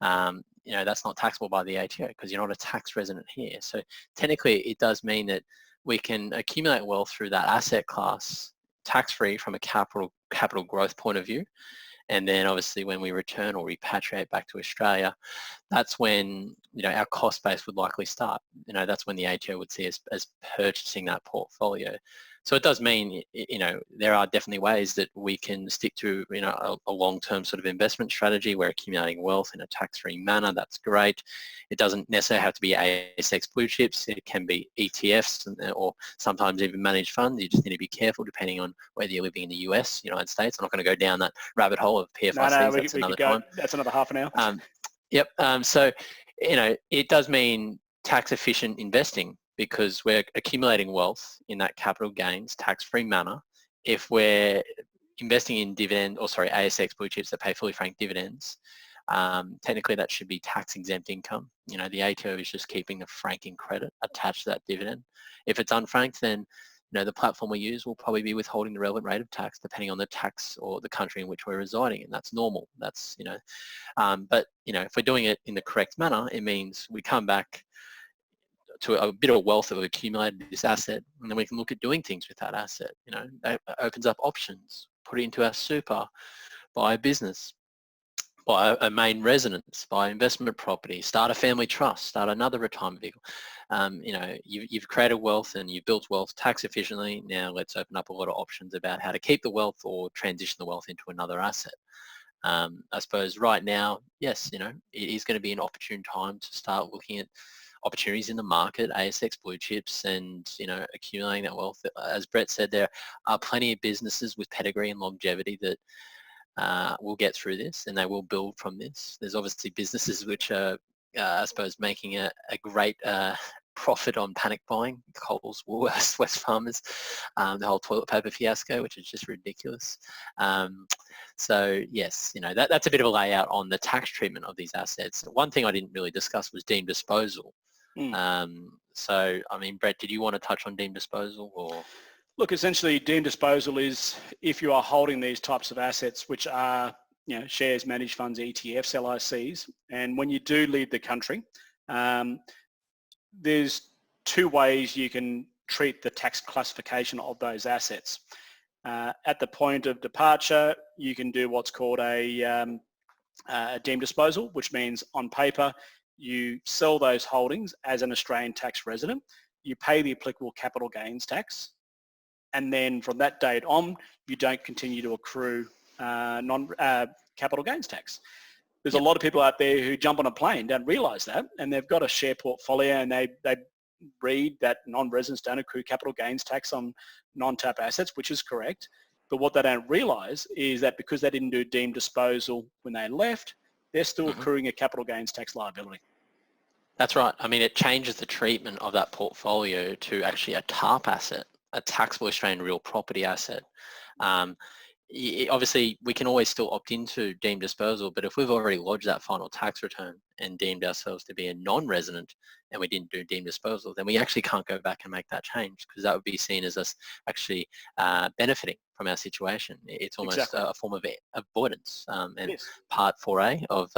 that's not taxable by the ATO because you're not a tax resident here. So technically it does mean that we can accumulate wealth through that asset class tax-free from a capital growth point of view. And then obviously when we return or repatriate back to Australia, that's when, our cost base would likely start. That's when the ATO would see us as purchasing that portfolio. So it does mean, there are definitely ways that we can stick to, a long-term sort of investment strategy. We're accumulating wealth in a tax-free manner. That's great. It doesn't necessarily have to be ASX blue chips. It can be ETFs or sometimes even managed funds. You just need to be careful depending on whether you're living in the US, United States. I'm not going to go down that rabbit hole of PFICs. That's another time. That's another half an hour. Yep. So, it does mean tax efficient investing, because we're accumulating wealth in that capital gains tax-free manner. If we're investing in ASX blue chips that pay fully franked dividends, technically that should be tax exempt income. The ATO is just keeping the franking credit attached to that dividend. If it's unfranked, then the platform we use will probably be withholding the relevant rate of tax depending on the tax or the country in which we're residing, and that's normal. That's but if we're doing it in the correct manner, it means we come back to a bit of wealth that we've accumulated this asset, and then we can look at doing things with that asset. It opens up options, put it into our super, buy a business, buy a main residence, buy investment property, start a family trust, start another retirement vehicle. You've created wealth and you've built wealth tax efficiently. Now let's open up a lot of options about how to keep the wealth or transition the wealth into another asset. I suppose right now, yes, it is going to be an opportune time to start looking at opportunities in the market, ASX blue chips, and accumulating that wealth. As Brett said, there are plenty of businesses with pedigree and longevity that will get through this, and they will build from this. There's obviously businesses which are, I suppose, making a great profit on panic buying. Coles, Woolworths, Wesfarmers, the whole toilet paper fiasco, which is just ridiculous. So yes, that's a bit of a layout on the tax treatment of these assets. One thing I didn't really discuss was deemed disposal. So, I mean, Brett, did you want to touch on deemed disposal or? Look, essentially deemed disposal is if you are holding these types of assets, which are, shares, managed funds, ETFs, LICs, and when you do leave the country, there's two ways you can treat the tax classification of those assets. At the point of departure, you can do what's called a deemed disposal, which means on paper, you sell those holdings as an Australian tax resident, you pay the applicable capital gains tax, and then from that date on, you don't continue to accrue capital gains tax. There's a lot of people out there who jump on a plane, don't realise that, and they've got a share portfolio and they read that non-residents don't accrue capital gains tax on non-tap assets, which is correct. But what they don't realise is that because they didn't do deemed disposal when they left, they're still accruing a capital gains tax liability. That's right. I mean, it changes the treatment of that portfolio to actually a TARP asset, a taxable Australian real property asset. obviously we can always still opt into deemed disposal, but if we've already lodged that final tax return and deemed ourselves to be a non-resident and we didn't do deemed disposal, then we actually can't go back and make that change, because that would be seen as us actually benefiting from our situation. It's almost Exactly. a form of avoidance. It And is. Part 4A of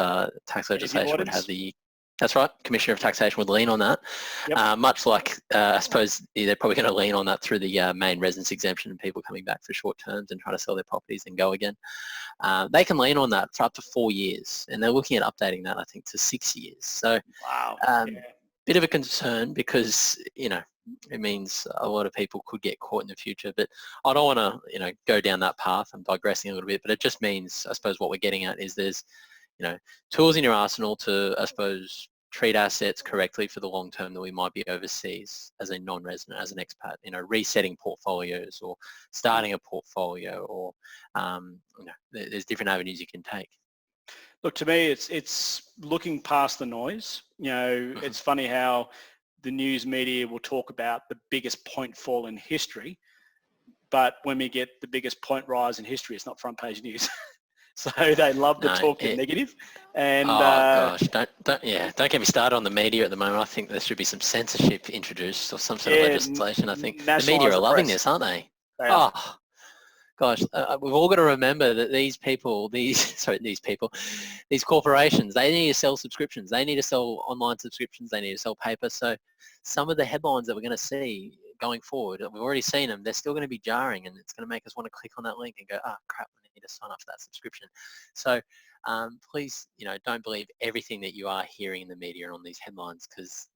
tax Energy legislation would have avoidance. that's right, Commissioner of Taxation would lean on that. Yep. Much like, I suppose they're probably going to lean on that through the main residence exemption and people coming back for short terms and trying to sell their properties and go again. They can lean on that for up to 4 years, and they're looking at updating that, I think, to 6 years. So Wow. Yeah. bit of a concern, because, it means a lot of people could get caught in the future. But I don't want to, go down that path. I'm digressing a little bit, but it just means, I suppose, what we're getting at is there's, tools in your arsenal to, I suppose, treat assets correctly for the long term that we might be overseas as a non-resident, as an expat, resetting portfolios or starting a portfolio, or, there's different avenues you can take. Look, to me, it's looking past the noise. It's funny how the news media will talk about the biggest point fall in history, but when we get the biggest point rise in history, it's not front page news. So they love to talk the negative. And gosh, don't get me started on the media at the moment. I think there should be some censorship introduced, or some sort of legislation. I think the media are loving this, aren't they? They are. Oh gosh, we've all got to remember that these corporations, they need to sell subscriptions. They need to sell online subscriptions. They need to sell paper. So some of the headlines that we're going to see going forward, we've already seen them, they're still going to be jarring, and it's going to make us want to click on that link and go, crap, I need to sign up for that subscription. So please, don't believe everything that you are hearing in the media on these headlines, because,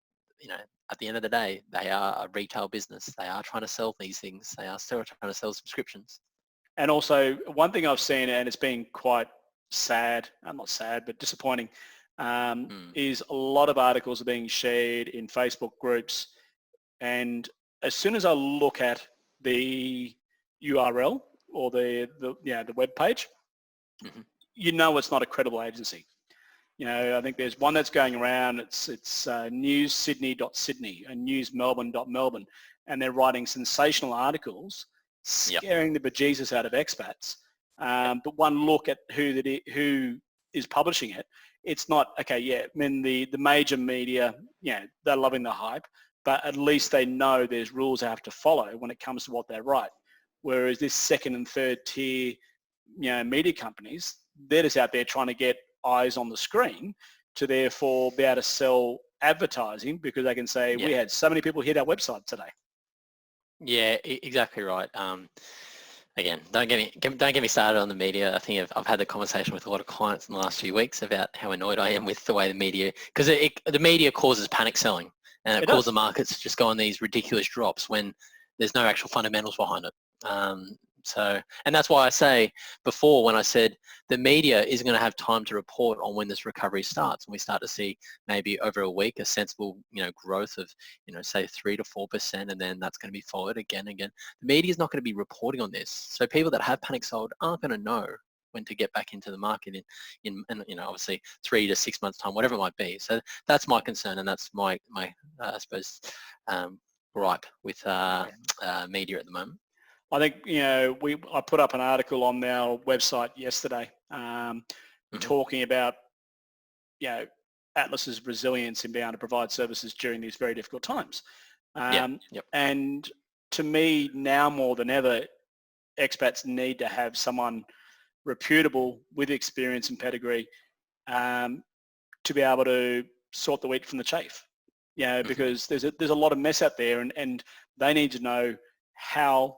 at the end of the day, they are a retail business. They are trying to sell these things. They are still trying to sell subscriptions. And also, one thing I've seen, and it's been quite sad, not sad, but disappointing, is a lot of articles are being shared in Facebook groups. And as soon as I look at the URL or the web page, it's not a credible agency. I think there's one that's going around. It's newssydney.sydney and newsmelbourne.melbourne, and they're writing sensational articles scaring the bejesus out of expats. But one look at who is publishing it, it's not, okay, yeah, I mean, the major media, they're loving the hype, but at least they know there's rules they have to follow when it comes to what they write. Whereas this second and third tier, media companies, they're just out there trying to get eyes on the screen to therefore be able to sell advertising, because they can say, we had so many people hit our website today. Yeah, exactly right. Again, don't get me started on the media. I think I've had the conversation with a lot of clients in the last few weeks about how annoyed I am with the way the media, because the media causes panic selling, and it causes the markets to just go on these ridiculous drops when there's no actual fundamentals behind it. And that's why I say before, when I said the media isn't going to have time to report on when this recovery starts, and we start to see maybe over a week a sensible, growth of, say 3 to 4%, and then that's going to be followed again and again. The media is not going to be reporting on this, so people that have panic sold aren't going to know when to get back into the market in obviously 3 to 6 months time, whatever it might be. So that's my concern, and that's my I suppose gripe with media at the moment. I think, I put up an article on our website yesterday talking about, Atlas's resilience in being able to provide services during these very difficult times. And to me, now more than ever, expats need to have someone reputable with experience and pedigree to be able to sort the wheat from the chaff. Because there's a lot of mess out there, and they need to know how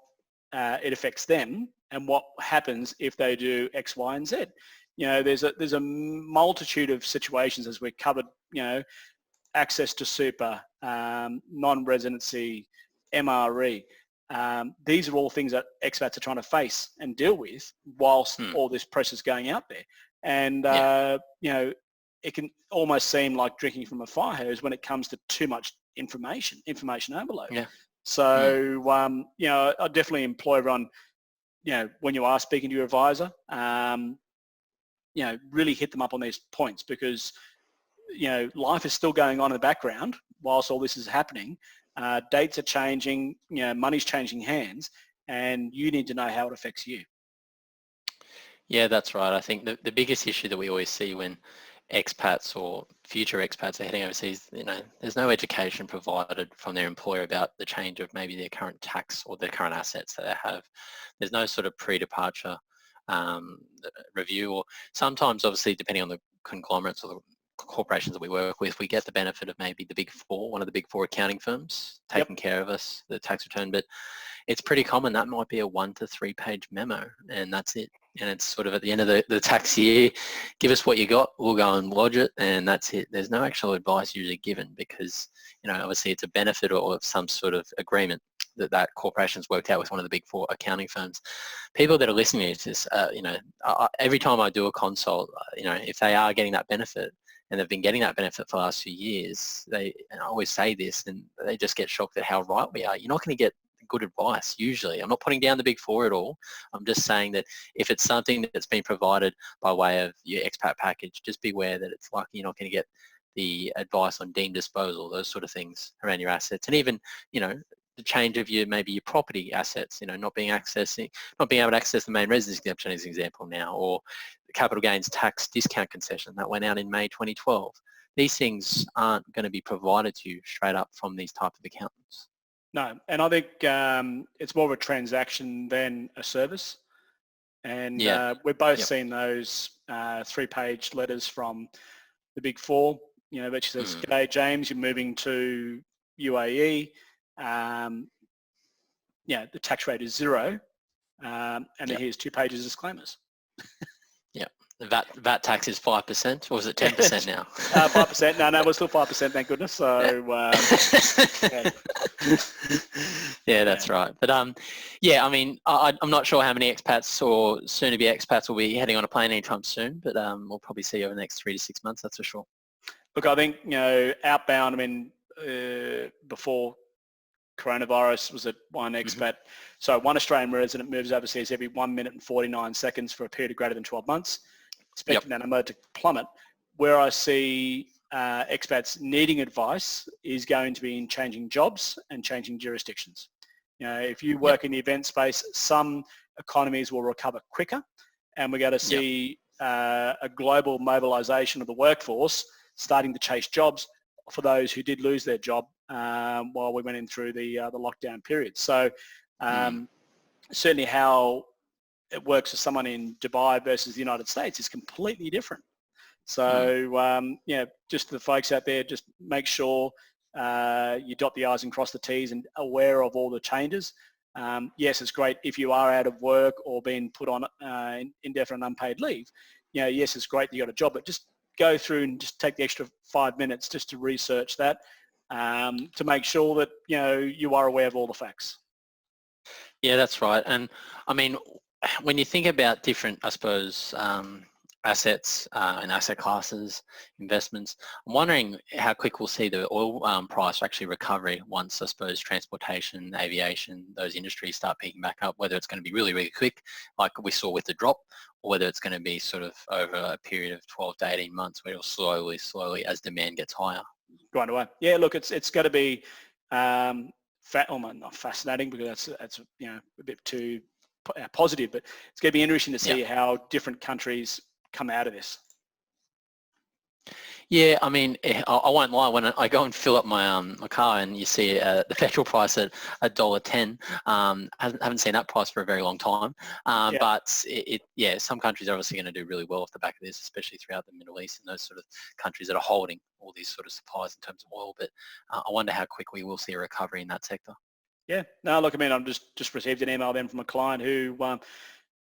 it affects them and what happens if they do X, Y, and Z. There's a multitude of situations, as we covered, access to super, non-residency, MRE. These are all things that expats are trying to face and deal with whilst all this press is going out there. And, it can almost seem like drinking from a fire hose when it comes to too much information overload. So, I definitely employ everyone, when you are speaking to your advisor, really hit them up on these points, because, life is still going on in the background whilst all this is happening. Dates are changing, money's changing hands, and you need to know how it affects you. Yeah, that's right. I think the biggest issue that we always see when expats or future expats are heading overseas, there's no education provided from their employer about the change of maybe their current tax or their current assets that they have. There's no sort of pre-departure um, review, or sometimes obviously depending on the conglomerates or the corporations that we work with, we get the benefit of maybe the big four, one of the big four accounting firms taking care of us, the tax return, but it's pretty common that might be a 1 to 3 page memo and that's it. And it's sort of at the end of the tax year, give us what you got, we'll go and lodge it, and that's it. There's no actual advice usually given because, obviously it's a benefit or some sort of agreement that corporation's worked out with one of the big four accounting firms. People that are listening to this, every time I do a consult, if they are getting that benefit, and they've been getting that benefit for the last few years, and I always say this, and they just get shocked at how right we are. You're not going to get good advice usually. I'm not putting down the big four at all. I'm just saying that if it's something that's been provided by way of your expat package, just beware that it's likely you're not going to get the advice on deemed disposal, those sort of things around your assets, and even the change of maybe your property assets, not being able to access the main residence exemption as an example now, or the capital gains tax discount concession that went out in May 2012. These things aren't going to be provided to you straight up from these type of accountants. No, and I think it's more of a transaction than a service. And we've both seen those 3-page letters from the big four, which says, "G'day, James, you're moving to UAE. The tax rate is 0. And then here's 2 pages of disclaimers." Yeah. The VAT tax is 5%, or is it 10% now? 5%. No, we're still 5%, thank goodness. So, yeah, that's right. But I'm not sure how many expats or soon-to-be expats will be heading on a plane anytime soon, but we'll probably see over the next 3 to 6 months, that's for sure. Look, I think, outbound, before coronavirus was at one expat. So one Australian resident moves overseas every 1 minute and 49 seconds for a period of greater than 12 months, expecting that number to plummet. Where I see expats needing advice is going to be in changing jobs and changing jurisdictions. If you work in the event space, some economies will recover quicker, and we're going to see a global mobilisation of the workforce starting to chase jobs for those who did lose their job while we went in through the lockdown period. So certainly how it works for someone in Dubai versus the United States is completely different. So just the folks out there, just make sure you dot the I's and cross the T's and aware of all the changes. Yes, it's great if you are out of work or being put on indefinite unpaid leave. Yes, it's great that you got a job, but just go through and just take the extra 5 minutes just to research that to make sure that you are aware of all the facts. Yeah, that's right. And when you think about different, I suppose, assets and asset classes, investments, I'm wondering how quick we'll see the oil price actually recovery once, I suppose, transportation, aviation, those industries start picking back up, whether it's going to be really, really quick, like we saw with the drop, or whether it's going to be sort of over a period of 12 to 18 months where it'll slowly, as demand gets higher. Grind away. Yeah, look, it's going to be not fascinating because that's a bit too positive, but it's going to be interesting to see how different countries come out of this. Yeah, I won't lie. When I go and fill up my my car and you see the petrol price at $1.10, haven't seen that price for a very long time. But some countries are obviously going to do really well off the back of this, especially throughout the Middle East and those sort of countries that are holding all these sort of supplies in terms of oil. But I wonder how quickly we'll see a recovery in that sector. Yeah. No, look, I'm just received an email then from a client who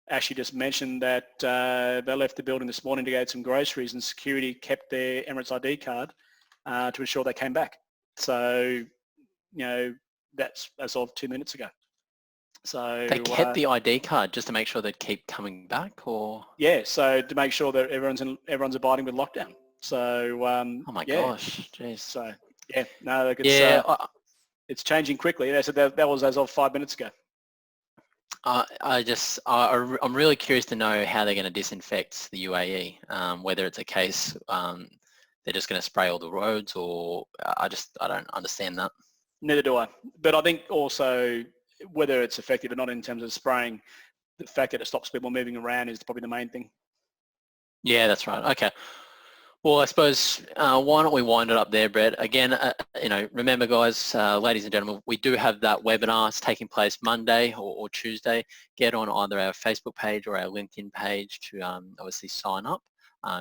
actually just mentioned that they left the building this morning to go get some groceries and security kept their Emirates ID card to ensure they came back. So, that's as of 2 minutes ago. So they kept the ID card just to make sure they'd keep coming back, or? Yeah, so to make sure that everyone's abiding with lockdown. So, oh my gosh, jeez. So, no, look, it's changing quickly. So that was as of 5 minutes ago. I'm really curious to know how they're going to disinfect the UAE, whether it's a case they're just going to spray all the roads, or I don't understand that. Neither do I. But I think also whether it's effective or not in terms of spraying, the fact that it stops people moving around is probably the main thing. Yeah, that's right. Okay. Well, I suppose why don't we wind it up there, Brett? Again, remember, guys, ladies and gentlemen, we do have that webinar. It's taking place Monday or Tuesday. Get on either our Facebook page or our LinkedIn page to obviously sign up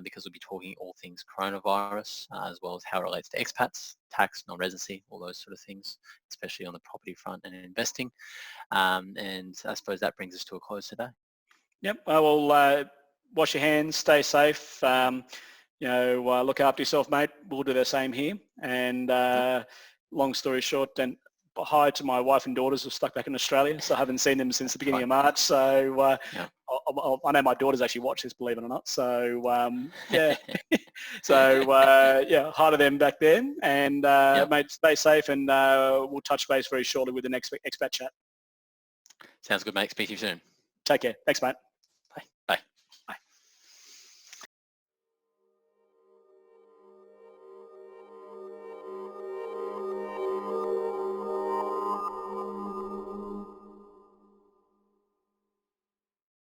because we'll be talking all things coronavirus as well as how it relates to expats, tax, non-residency, all those sort of things, especially on the property front and investing. And I suppose that brings us to a close today. Yep. Well, wash your hands, stay safe. Look after yourself, mate. We'll do the same here. And long story short, then hi to my wife and daughters who are stuck back in Australia. So I haven't seen them since the beginning of March. So I know my daughters actually watch this, believe it or not. So hi to them back then. And mate, stay safe, and we'll touch base very shortly with the next expat chat. Sounds good, mate. Speak to you soon. Take care. Thanks, mate.